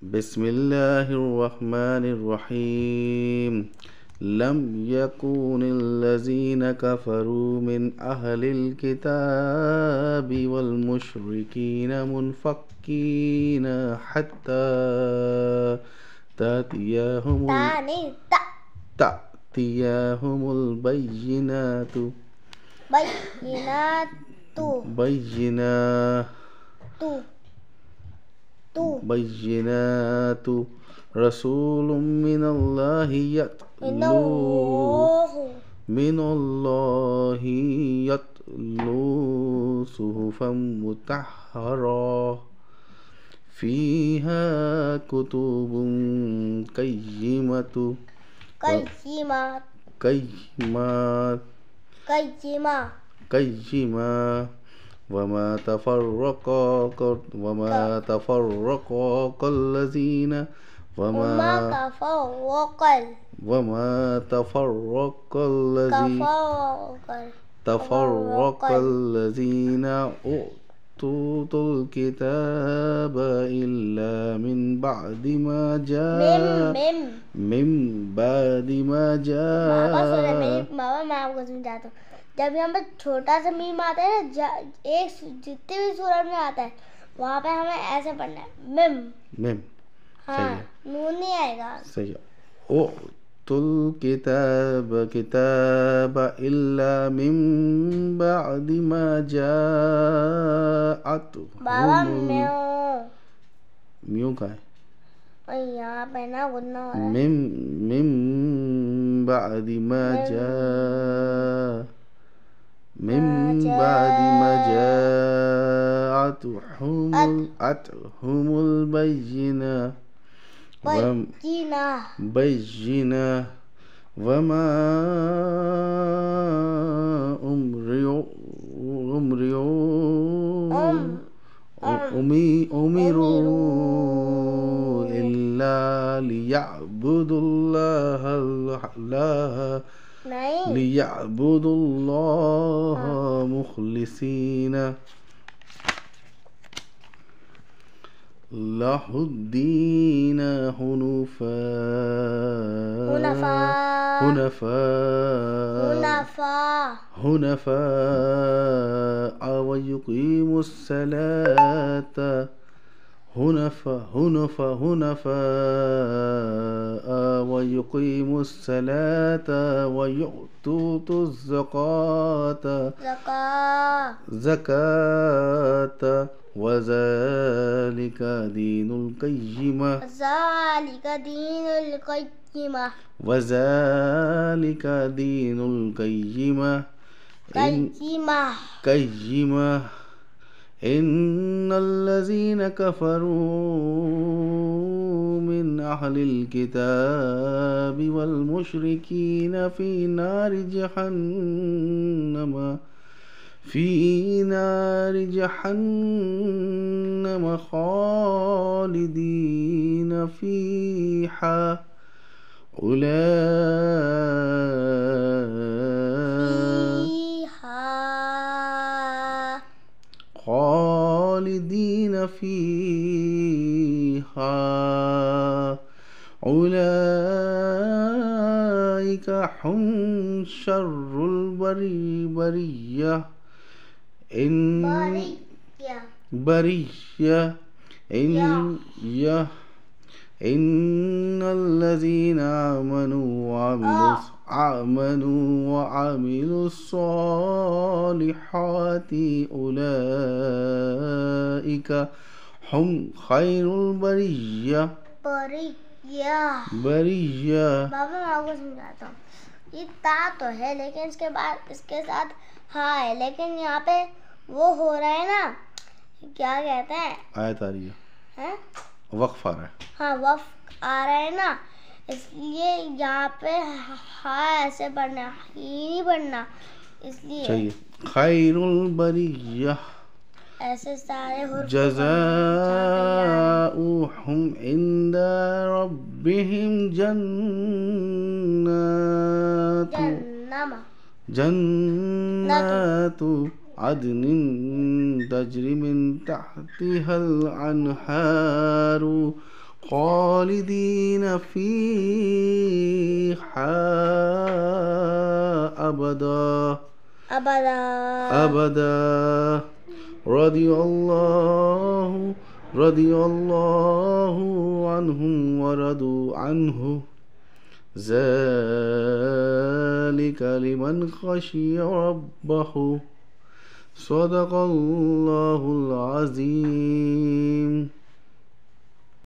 بسم الله الرحمن الرحيم. لم يكن الذين كفروا من أهل الكتاب والمشركين منفكين حتى تأتيهم البينات بينات رسول من الله يتلو صحفا مطهرة فيها كتب قيمة وما تفرق الذين أوتوا الكتاب إلا من بعد ما جاء बाबा मैं आपको समझाता हूँ। जब यहाँ पे छोटा सा मीम आता है ना, एक जितने भी सूरत में आता है वहाँ पे हमें ऐसे पढ़ना है, मिम। हाँ, नून नहीं आएगा। सही है। उतुल किताब इल्ला मिन बादि मा जाअतहुम। बाबा म्यू का है यहाँ पे ना गुन्ना हो रहा है। मिम बादि मा जाअतहुमुल بينة وما أمروا إلا ليعبدوا الله مخلصين له الدين حنفاء ويقيموا الصلاة ويؤتوا الزكاة وذلك دين القيمة إن الذين كفروا من أهل الكتاب والمشركين في نار جهنم خالدين فيها أولئك هم شر البرية. إن الذين آمنوا وعملوا الصالحات أولئك هم خير البرية. बाबा मैं आपको समझाता हूँ। ये ता तो है लेकिन इसके बाद इसके साथ हाँ है, लेकिन यहाँ पे वो हो रहा है ना, क्या कहते हैं, आयत आ रही है, वक्फ आ रहा है। हाँ, वक्फ आ रहा है ना, इसलिए यहाँ पे हाँ ऐसे पढ़ना, ही नहीं पढ़ना, इसलिए चाहिए खैरुल बरिया। ऐसे सारे जज़ाउहुम इंदा रब्बिहिम जन्नातु अदनिन तजरी मिन तहतिहल अनहारु خالدين فيها أبدا أبدا رضي الله عنهم ورضوا عنه ذلك لمن خشي ربه صدق الله العظيم.